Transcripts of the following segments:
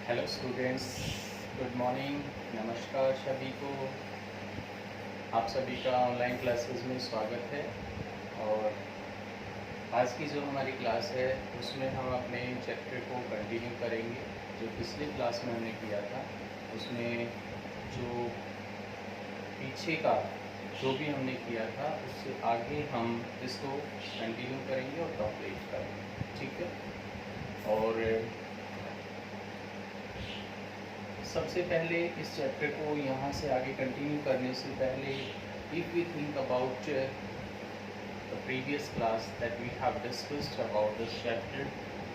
Hello students, good morning. नमस्कार सभी को। आप सभी का ऑनलाइन क्लासेस में स्वागत है। और आज की जो हमारी क्लास है उसमें हम अपने चैप्टर को कंटिन्यू करेंगे जो पिछली क्लास में हमने किया था। उसमें जो पीछे का जो भी हमने किया था उससे आगे हम इसको कंटिन्यू करेंगे और कंप्लीट करेंगे, ठीक है। और सबसे पहले इस चैप्टर को यहाँ से आगे कंटिन्यू करने से पहले if we think about the previous class that we have discussed about this chapter,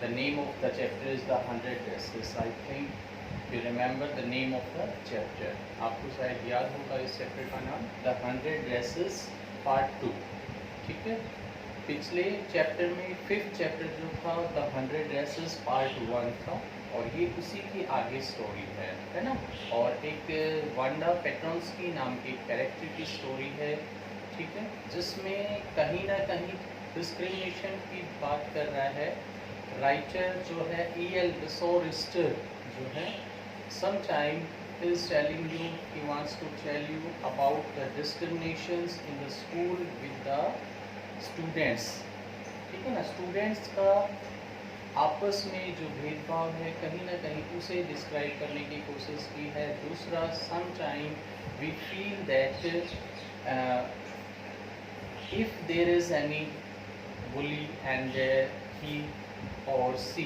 the name of the chapter is the 100 dresses. I think you remember the name of the chapter. आपको शायद याद होगा इस chapter का नाम the 100 dresses part 2, ठीक है। पिछले चैप्टर में 5th चैप्टर जो था द 100 ड्रेसेस पार्ट 1 था और ये उसी की आगे स्टोरी है ना। और एक वांडा पेट्रोंस्की नाम के कैरेक्टर की स्टोरी है, ठीक है, जिसमें कहीं ना कहीं डिस्क्रिमिनेशन की बात कर रहा है। राइटर जो है E.L. बिसोरिस्टर जो है sometime is telling you, he wants to tell you about the discriminations in the school with the students, ठीक है ना। स्टूडेंट्स का आपस में जो भेदभाव है कहीं ना कहीं उसे डिस्क्राइब करने की कोशिश की है। दूसरा, sometime we feel that if there is any bully and he or she,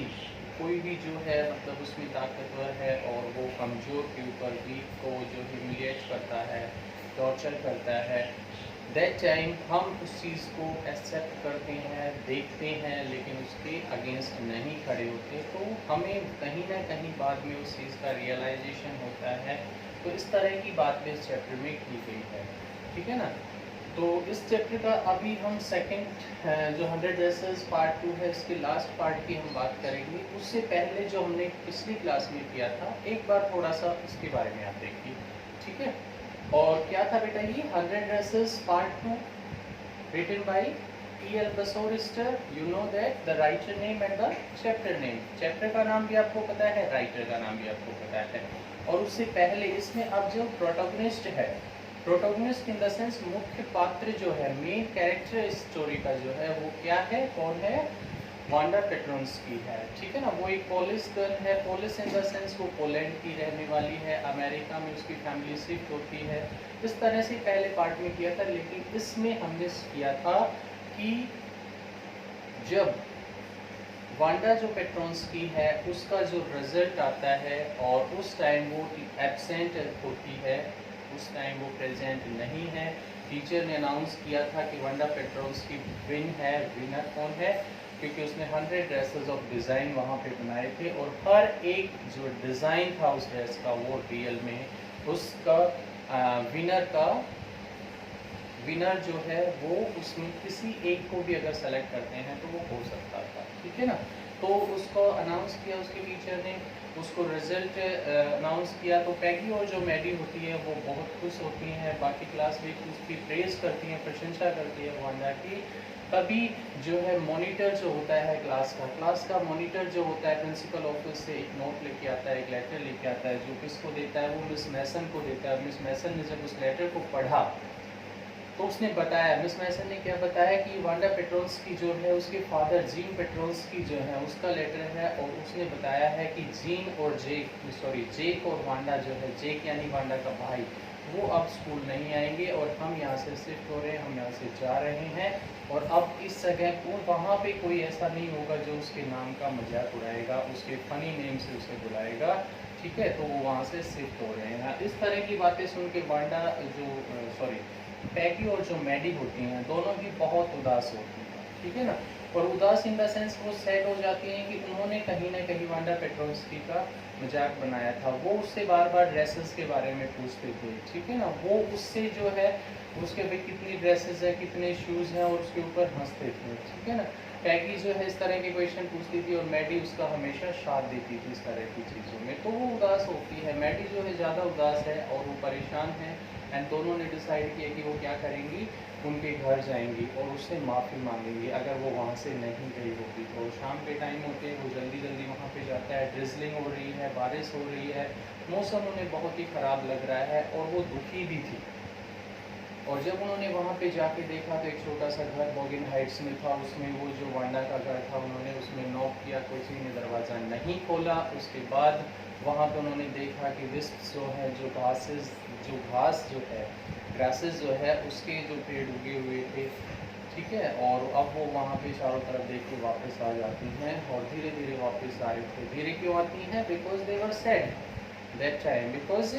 कोई भी जो है मतलब उसमें ताकतवर है और वो कमज़ोर के ऊपर वीक को जो ह्यूमिलिएट करता है, टॉर्चर करता है, दैट टाइम हम उस चीज़ को एक्सेप्ट करते हैं, देखते हैं, लेकिन उसके अगेंस्ट नहीं खड़े होते। तो हमें कहीं ना कहीं बाद में उस चीज़ का रियलाइजेशन होता है। तो इस तरह की बात इस चैप्टर में की गई है, ठीक है ना। तो इस चैप्टर का अभी हम सेकंड जो 100 ड्रेसेस पार्ट 2 है इसके लास्ट पार्ट की हम बात करेंगे। उससे पहले जो हमने पिछली क्लास में किया था एक बार थोड़ा सा इसके बारे में आप देखिए, ठीक है। और क्या था बेटा, ये 100 dresses part 2 written by E.L. बिसोरिस्टर। You know that the writer name and the chapter name. Chapter का नाम भी आपको पता है, राइटर का नाम भी आपको पता है। और उससे पहले इसमें अब जो प्रोटोगनिस्ट है, प्रोटोगनिस्ट इन द सेंस मुख्य पात्र जो है, मेन कैरेक्टर इस स्टोरी का जो है वो क्या है, कौन है, वांडा पेट्रोंस्की है, ठीक है ना। वो एक पोलिश गर्ल है, पोलिश इन द सेंस वो पोलैंड की रहने वाली है, अमेरिका में उसकी फैमिली शिफ्ट होती है। इस तरह से पहले पार्ट में किया था, लेकिन इसमें हमने किया था कि जब वांडा जो पेट्रोंस्की है उसका जो रिजल्ट आता है और उस टाइम वो एब्सेंट होती है, उस टाइम वो प्रेजेंट नहीं है। टीचर ने अनाउंस किया था कि वांडा पेट्रोंस्की विन है। विनर कौन है, क्योंकि उसने 100 ड्रेसेस ऑफ डिज़ाइन वहाँ पे बनाए थे और हर एक जो डिज़ाइन था उस ड्रेस का वो रियल में उसका विनर जो है वो उसमें किसी एक को भी अगर सेलेक्ट करते हैं तो वो हो सकता था, ठीक है ना। तो उसको अनाउंस किया उसके टीचर ने, उसको रिजल्ट अनाउंस किया। तो पैगी और जो मैडी होती है वो बहुत खुश होती हैं, बाकी क्लास भी उसकी प्रेज़ करती हैं, प्रशंसा करती है वांडा की। तभी जो है मॉनिटर जो होता है क्लास का मॉनिटर जो होता है प्रिंसिपल ऑफिस से एक नोट लेके आता है, एक लेटर लेके आता है, जो किसको देता है, वो मिस मैसन को देता है। मिस मैसन ने जब उस लेटर को पढ़ा तो उसने बताया, मिस मैसन ने क्या बताया कि वांडा पेट्रोंस्की जो है उसके फादर जीन पेट्रोंस्की जो है उसका लेटर है। और उसने बताया है कि जेक और वांडा जो है, जेक यानी वांडा का भाई, वो अब स्कूल नहीं आएंगे और हम यहाँ से शिफ्ट हो रहे हैं, हम यहाँ से जा रहे हैं। और अब इस जगह को वहाँ पे कोई ऐसा नहीं होगा जो उसके नाम का मजाक उड़ाएगा, उसके फनी नेम से उसे बुलाएगा, ठीक है। तो वो वहाँ से शिफ्ट हो रहे हैं। इस तरह की बातें सुन के वांडा पैगी और जो मैडी होती हैं दोनों ही बहुत उदास होती हैं, ठीक है ना। और उदास इन द सेंस वो सैड हो जाती हैं कि उन्होंने कहीं ना कहीं वांडा पेट्रोंस्की का मजाक बनाया था। वो उससे बार बार ड्रेसेस के बारे में पूछते थे, ठीक है ना। वो उससे जो है उसके भाई कितनी ड्रेसेस है, कितने शूज़ हैं, और उसके ऊपर हंसते थे, ठीक है ना। पैगी जो है इस तरह के क्वेश्चन पूछती थी और मैडी उसका हमेशा साथ देती थी इस तरह की चीज़ों में। तो वो उदास होती है, मैडी जो है ज़्यादा उदास है और वो परेशान है। एंड दोनों ने डिसाइड किया कि वो क्या करेंगी, उनके घर जाएंगी और उससे माफ़ी मांगेंगी अगर वो वहाँ से नहीं गई होगी। तो शाम के टाइम होते हैं, वो जल्दी जल्दी वहाँ पे जाता है, ड्रिजलिंग हो रही है, बारिश हो रही है, मौसम उन्हें बहुत ही ख़राब लग रहा है और वो दुखी भी थी। और जब उन्होंने वहाँ पे जाके देखा तो एक छोटा सा घर बॉगिन हाइट्स में था, उसमें वो जो वांडा का घर था, उन्होंने उसमें नॉक किया, किसी ने दरवाज़ा नहीं खोला। उसके बाद वहाँ पे उन्होंने देखा कि विस्प्स जो है, जो घास जो है, ग्रासेस जो है, उसके जो पेड़ उगे हुए थे, ठीक है। और अब वो वहाँ पे चारों तरफ देख के वापस आ जाती हैं और धीरे धीरे वापस आ रही थी। धीरे क्यों आती हैं? Because they were sad that time, because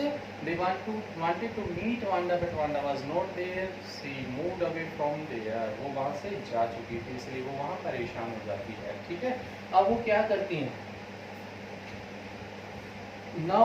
they wanted to meet Wanda, but Wanda was not there. She moved away from there. वो वहाँ से जा चुकी थी, इसलिए वो वहाँ परेशान हो जाती है, ठीक है। अब वो क्या करती हैं? Now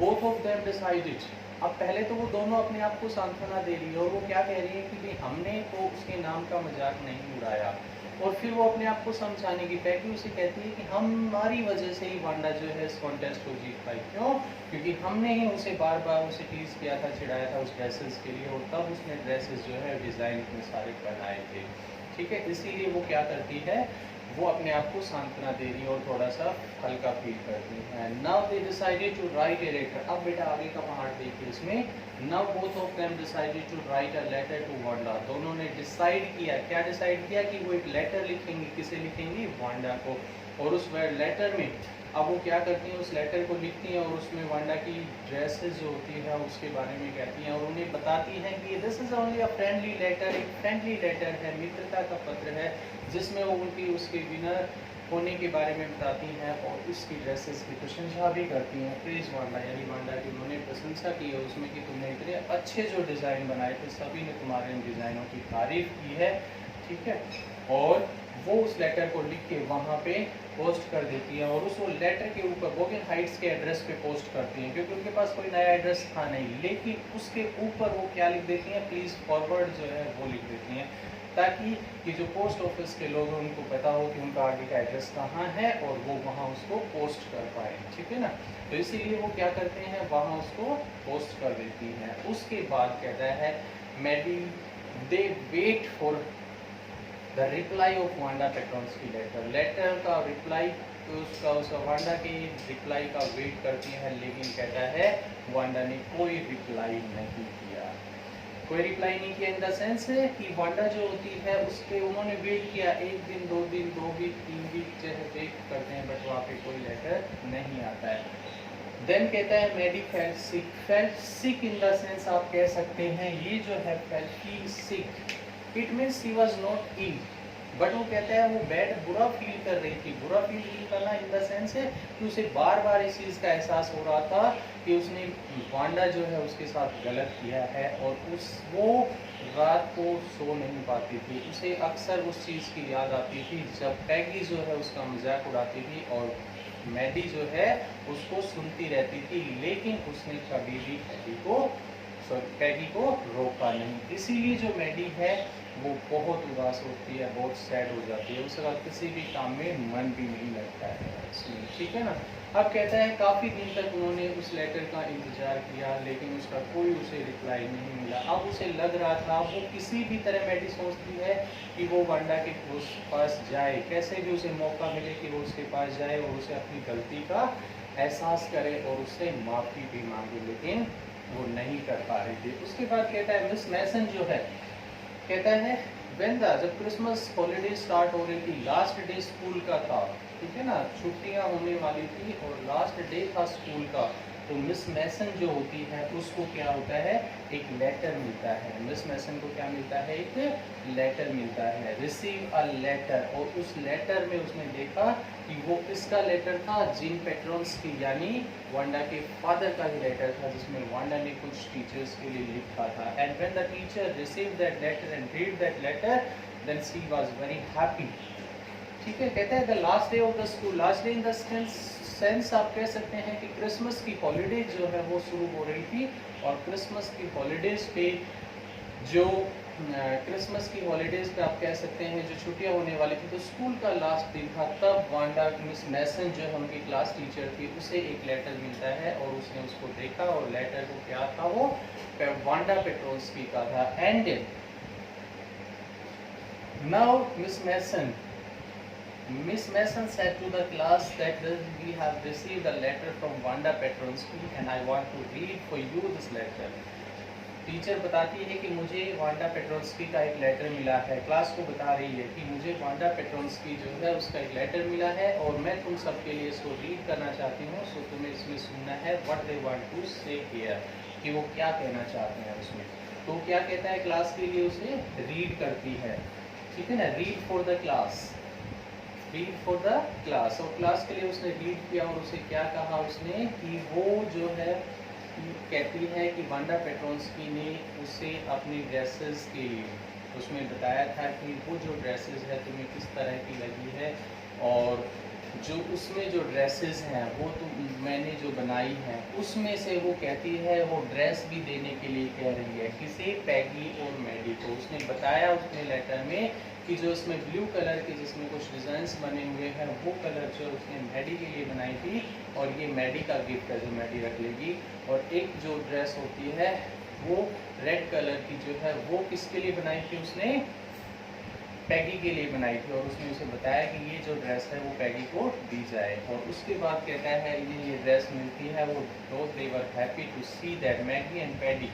both of them decided. अब पहले तो वो दोनों अपने आप को सांत्वना दे रही है और वो क्या कह रही है कि भाई हमने तो उसके नाम का मजाक नहीं उड़ाया। और फिर वो अपने आप को समझाने की पैकी उसे कहती है कि हमारी वजह से ही वांडा जो है इस कॉन्टेस्ट को जीत पाई। क्यों? क्योंकि हमने ही उसे बार बार उसे टीज किया था, चिढ़ाया था उस ड्रेसेस के लिए, और तब उसने ड्रेसेस जो है डिज़ाइन इतने सारे बनाए थे, ठीक है। इसीलिए वो क्या करती है, वो अपने आप को सांत्वना दे रही है और थोड़ा सा हल्का फील करती है। Now they decided to write a letter. अब बेटा आगे का पार्ट देखिए इसमें। Now both of them decided to write a letter to Wanda. दोनों ने डिसाइड किया, क्या डिसाइड किया? कि वो एक लेटर लिखेंगी। किसे लिखेंगी? वांडा को। और उस लेटर में अब वो क्या करती हैं, उस लेटर को लिखती हैं और उसमें वांडा की ड्रेसेस जो होती है उसके बारे में कहती हैं और उन्हें बताती हैं कि this is only a friendly letter, एक फ्रेंडली लेटर है, मित्रता का पत्र है, जिसमें वो उनकी उसके विनर होने के बारे में बताती हैं और उसकी ड्रेसेस की प्रशंसा भी करती हैं। प्लीज़ वांडा, यानी वांडा की उन्होंने प्रशंसा की है उसमें कि तुमने इतने अच्छे जो डिज़ाइन बनाए थे, सभी ने तुम्हारे इन डिज़ाइनों की तारीफ़ की है, ठीक है। और वो उस लेटर को लिख के वहाँ पे पोस्ट कर देती है और उस लेटर के ऊपर बॉगिन हाइट्स के एड्रेस पे पोस्ट करती हैं, क्योंकि उनके पास कोई नया एड्रेस था नहीं। लेकिन उसके ऊपर वो क्या लिख देती हैं? प्लीज़ फॉरवर्ड जो है वो लिख देती हैं, ताकि ये जो पोस्ट ऑफिस के लोग हैं उनको पता हो कि उनका आगे का एड्रेस कहाँ है और वो वहाँ उसको पोस्ट कर पाए, ठीक है ना। तो इसीलिए वो क्या करते हैं, वहाँ उसको पोस्ट कर देती हैं। उसके बाद कहता है Maddie they wait for the reply of Wanda Petronski letter. Letter का रिप्लाई उसका वांडा की रिप्लाई का वेट करती है, लेकिन कहता है वांडा ने कोई रिप्लाई नहीं किया। कोई रिप्लाई नहीं किया इन द सेंस कि वांडा जो होती है उसके उन्होंने वेट किया 1 दिन 2 दिन 2 वीक 3 वीक जो है वेट करते हैं, बट वहाँ पे कोई लेटर नहीं आता है। देन कहता है Maddie felt sick in the sense आप कह सकते हैं ये जो है felt sick, it means she was not ill, but वो कहता है वो बैड बुरा फील कर रही थी। बुरा फील करना इन द सेंस है कि उसे बार बार इस चीज़ का एहसास हो रहा था कि उसने वांडा जो है उसके साथ गलत किया है और वो रात को सो नहीं पाती थी। उसे अक्सर उस चीज़ की याद आती थी जब पैगी जो है उसका मजाक उड़ाती थी और मैडी जो है उसको सुनती रहती थी, लेकिन उसने कभी भी पैगी को रोका नहीं। इसीलिए जो मैडी है वो बहुत उदास होती है, बहुत सैड हो जाती है, उसका किसी भी काम में मन भी नहीं लगता है इसमें, ठीक है ना। अब कहता है काफ़ी दिन तक उन्होंने उस लेटर का इंतज़ार किया, लेकिन उसका कोई उसे रिप्लाई नहीं मिला। अब उसे लग रहा था वो किसी भी तरह मैडी सोचती है कि वो वांडा के पास जाए, कैसे भी उसे मौका मिले कि वो उसके पास जाए और उसे अपनी गलती का एहसास करे और उससे माफ़ी भी मांगे, लेकिन वो नहीं कर पा रही थी। उसके बाद कहता है मिस मैसन जो है, कहता है वेंदा जब क्रिसमस हॉलीडे स्टार्ट हो रही थी, लास्ट डे स्कूल का था, ठीक है ना, छुट्टियां होने वाली थी और लास्ट डे था स्कूल का, तो मिस मैसन जो होती है उसको क्या होता है, एक लेटर मिलता है। मिस मैसन को क्या मिलता है, एक लेटर मिलता है, रिसीव अ लेटर। और उस लेटर में उसने देखा कि वो किसका लेटर था, जीन पेट्रोन्स्की यानी वांडा के फादर का ही लेटर था, जिसमें वांडा ने कुछ टीचर्स के लिए लिखा था। And when the teacher receive that letter and read that letter then she was very happy, ठीक है। कहता है the last day of the school, last day in the sense आप कह सकते हैं कि क्रिसमस की हॉलीडेज जो है वो शुरू हो रही थी और क्रिसमस की हॉलीडेज पे जो क्रिसमस की हॉलीडेज पे आप कह सकते हैं जो छुट्टियां होने वाली थी, तो स्कूल का लास्ट दिन था, तब वांडा मिस मैसन जो है उनकी क्लास टीचर थी, उसे एक लेटर मिलता है और उसने उसको देखा और लेटर को क्या था, वो वांडा पेट्रोन्स्की का था। And now Miss Mason Miss Mason said to the class that we have received a letter from Wanda Petronsky and I want to read for you this letter. Teacher बताती है कि मुझे Wanda पेट्रोल्स्की का एक letter मिला है, class को बता रही है कि मुझे वांडा पेट्रोल्स्की जो है उसका एक लेटर मिला है और मैं तुम सबके लिए इसको रीड करना चाहती हूँ, सो तुम्हें इसमें सुनना है व्हाट दे वांट टू से हियर, कि वो क्या कहना चाहते हैं उसमें। तो क्या कहता है, क्लास के लिए उसे रीड करती है, ठीक है ना, read for the class, read for the class. और क्लास के लिए उसने रीड किया और उसे क्या कहा उसने कि वो जो है कहती है कि वांडा पेट्रोल्स्की ने उसे अपनी ड्रेसेस के लिए उसमें बताया था कि वो जो ड्रेसेस है तुम्हें किस तरह की लगी है, और जो उसमें जो ड्रेसेस हैं वो तो मैंने जो बनाई हैं उसमें से वो कहती है वो ड्रेस भी देने के लिए कह रही है किसे, पैगी और मैडी को। उसने बताया उसने लेटर में कि जो इसमें ब्लू कलर के जिसमें कुछ डिज़ाइंस बने हुए हैं वो कलर जो उसने मैडी के लिए बनाई थी और ये मैडी का गिफ्ट है जो मैडी रख लेगी, और एक जो ड्रेस होती है वो रेड कलर की जो है वो किसके लिए बनाई थी उसने, पैगी के लिए बनाई थी, और उसने उसे बताया कि ये जो ड्रेस है वो पैगी को दी जाए। और उसके बाद कहता है इन्हें ये ड्रेस मिलती है, वो both they were happy to see that Maggie and Paddy,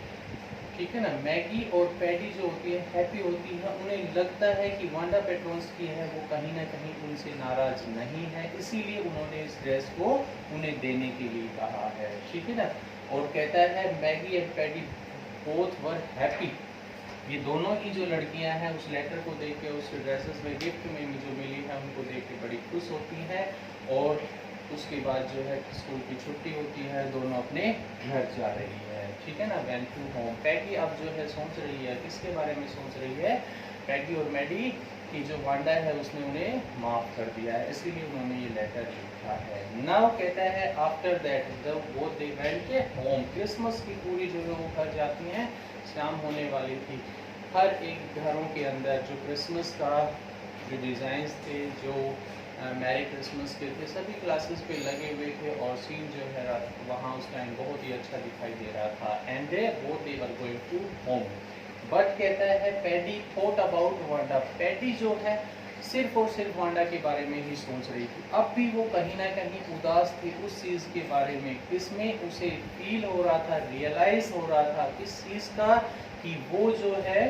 ठीक है ना, मैगी और पैडी जो होती है हैप्पी होती है, उन्हें लगता है कि वांडा पेट्रोल्स्की है वो कहीं ना कहीं उनसे नाराज नहीं है, इसीलिए उन्होंने इस ड्रेस को उन्हें देने के लिए कहा है, ठीक है ना। और कहता है Maggi and paddy both were happy, ये दोनों ही जो लड़कियां हैं उस लेटर को देख के उस ड्रेसेस में गिफ्ट में जो मिली है उनको देख के बड़ी खुश होती हैं, और उसके बाद जो है स्कूल की छुट्टी होती है, दोनों अपने घर जा रही है, ठीक है ना, वेन टू होम। पैगी अब जो है सोच रही है, किसके बारे में सोच रही है, पैगी और मैडी की जो वांडा है उसने उन्हें माफ़ कर दिया है, इसीलिए उन्होंने ये लेटर लिखा है। नाउ कहता है आफ्टर दैट जब वो दे वेंट होम, क्रिसमस की पूरी जो है वो घर जाती हैं, शाम होने वाली थी। हर एक घरों के अंदर जो क्रिसमस का जो डिज़ाइंस थे, जो मैरी क्रिसमस के थे, सभी क्लासेस पे लगे हुए थे और सीन जो है वहाँ उस टाइम बहुत ही अच्छा दिखाई दे रहा था। एंड वो they were going to home, but कहता है Paddy thought about Wanda, Paddy जो है सिर्फ और सिर्फ वांडा के बारे में ही सोच रही थी, अब भी वो कहीं ना कहीं उदास थी उस चीज़ के बारे में, किसमें उसे फील हो रहा था, रियलाइज हो रहा था किस चीज़ का, कि वो जो है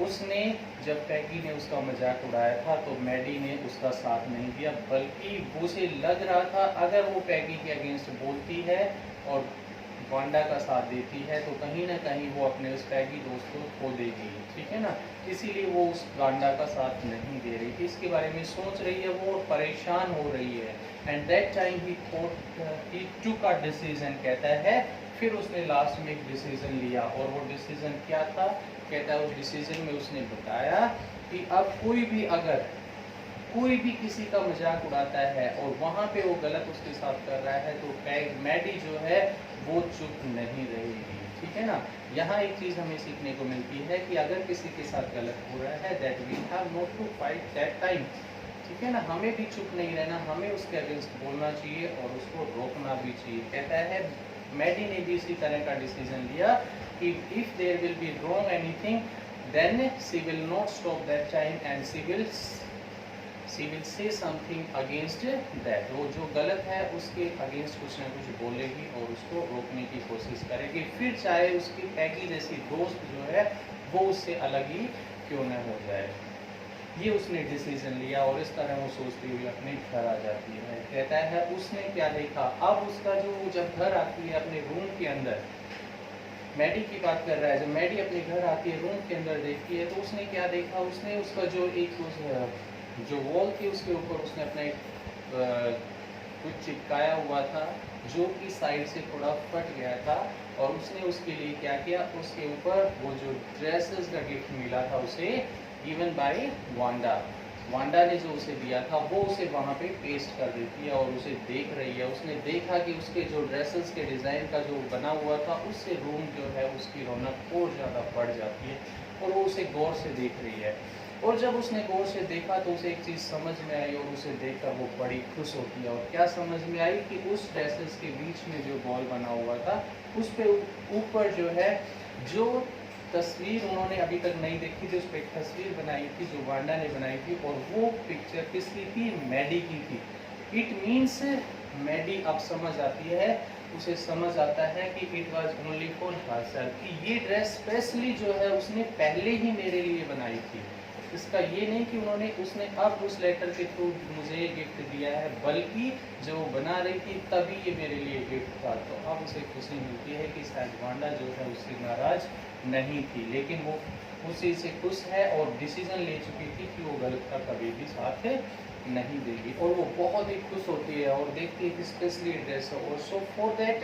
उसने जब पैगी ने उसका मजाक उड़ाया था तो मैडी ने उसका साथ नहीं दिया, बल्कि उसे लग रहा था अगर वो पैगी के अगेंस्ट बोलती है और वांडा का साथ देती है तो कहीं ना कहीं वो अपने उस पैगी दोस्त को खो देगी, ठीक है ना, इसीलिए वो उस वांडा का साथ नहीं दे रही थी, इसके बारे में सोच रही है वो, परेशान हो रही है। And that time he took a decision, कहता है फिर उसने लास्ट में एक डिसीजन लिया, और वो डिसीजन क्या था, कहता है उस डिसीजन में उसने बताया कि अब कोई भी अगर कोई भी किसी का मजाक उड़ाता है और वहाँ पे वो गलत उसके साथ कर रहा है तो मैडी जो है वो चुप नहीं रहेगी, ठीक है ना। यहाँ एक चीज़ हमें सीखने को मिलती है कि अगर किसी के साथ गलत हो रहा है that we have not to fight that time, ठीक है ना, हमें भी चुप नहीं रहना, हमें उसके अगेंस्ट बोलना चाहिए और उसको रोकना भी चाहिए। कहता है मैडी ने भी इसी तरह का डिसीजन लिया कि if there will be wrong anything then she will not stop that time and she will say something against that, वो जो गलत है उसके अगेंस्ट कुछ ना कुछ बोलेगी और उसको रोकने की कोशिश करेगी, फिर चाहे उसकी पैगी जैसी दोस्त जो है वो उससे अलग ही क्यों न हो जाए। ये उसने डिसीजन लिया और इस तरह वो सोचती हुई अपने घर आ जाती है। कहता है उसने क्या देखा, अब उसका जो जब घर आती है अपने रूम के अंदर, मैडी की बात कर रहा है, जब मैडी अपने घर आती है रूम के अंदर देखती है तो उसने क्या देखा, उसने उसका जो एक जो वॉल थी उसके ऊपर उसने अपना एक कुछ चिपकाया हुआ था जो कि साइड से थोड़ा फट गया था, और उसने उसके लिए क्या किया, उसके ऊपर वो जो ड्रेसेस का गिफ्ट मिला था उसे गिवन बाय वांडा ने जो उसे दिया था वो उसे वहाँ पे पेस्ट कर देती है और उसे देख रही है। उसने देखा कि उसके जो ड्रेसेस के डिज़ाइन का जो बना हुआ था उससे रूम जो है उसकी रौनक और ज़्यादा बढ़ जाती है और वो उसे गौर से देख रही है। और जब उसने गौर से देखा तो उसे एक चीज़ समझ में आई और उसे देखकर वो बड़ी खुश होती है। और क्या समझ में आई कि उस ड्रेसेस के बीच में जो बॉल बना हुआ था उस पे ऊपर जो है जो तस्वीर उन्होंने अभी तक नहीं देखी थी, उस पर एक तस्वीर बनाई थी जो वांडा ने बनाई थी, और वो पिक्चर किसकी थी? मैडी की थी। इट मीन्स मैडी अब समझ आती है, उसे समझ आता है कि it was only for herself, कि ये ड्रेस स्पेशली जो है उसने पहले ही मेरे लिए बनाई थी। इसका ये नहीं कि उसने अब उस लेटर के थ्रू मुझे गिफ्ट दिया है, बल्कि जो बना रही थी तभी ये मेरे लिए गिफ्ट था। तो अब उसे खुशी मिलती है कि शायद वांडा जो है उससे नाराज नहीं थी, लेकिन वो उसी से खुश है और डिसीजन ले चुकी थी कि वो गलत का कभी भी साथ नहीं देगी, और वो बहुत ही खुश होती है और देखती है कि स्पेशली ड्रेस है। और so for that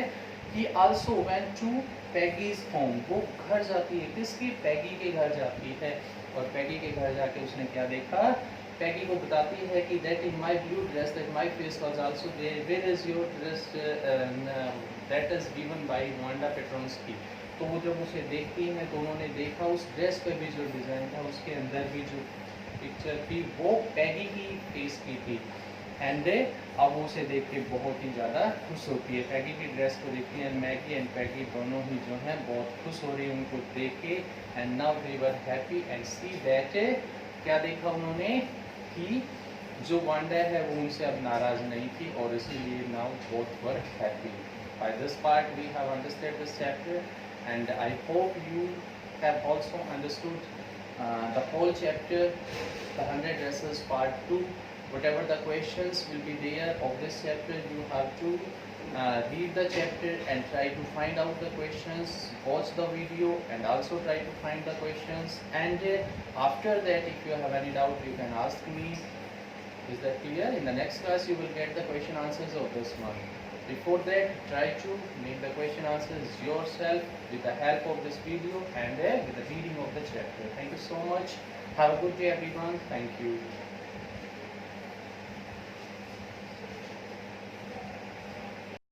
he also went to Peggy's home, वो घर जाती है, किसकी? पैगी के घर जाती है। और पैगी के घर जाके उसने क्या देखा? पैगी को बताती है कि that is my blue dress, that my face was also there, where is your dress that is given by Wanda Petronski. तो वो जब उसे देखती है तो उन्होंने देखा उस ड्रेस पे भी जो डिज़ाइन था, उसके अंदर भी जो पिक्चर थी, वो पैगी की फेस की थी। एंड अब वो उसे देख के बहुत ही ज़्यादा खुश होती है, पैगी की ड्रेस को देखती है। मैगी एंड पैगी दोनों ही जो हैं बहुत खुश हो रही है उनको देख के। And now they were happy and see that, क्या देखा उन्होंने? कि जो वांडा है वो उनसे अब नाराज़ नहीं थी, और इसीलिए now both were happy. By this part we have understood this chapter, and I hope you have also understood the whole chapter, the 100 dresses part 2. Whatever the questions will be there of this chapter, you have to read the chapter and try to find out the questions, watch the video and also try to find the questions, and after that if you have any doubt you can ask me. Is that clear? In the next class you will get the question answers of this one. Before that, try to make the question answers yourself with the help of this video and with the reading of the chapter. Thank you so much. Have a good day everyone. Thank you.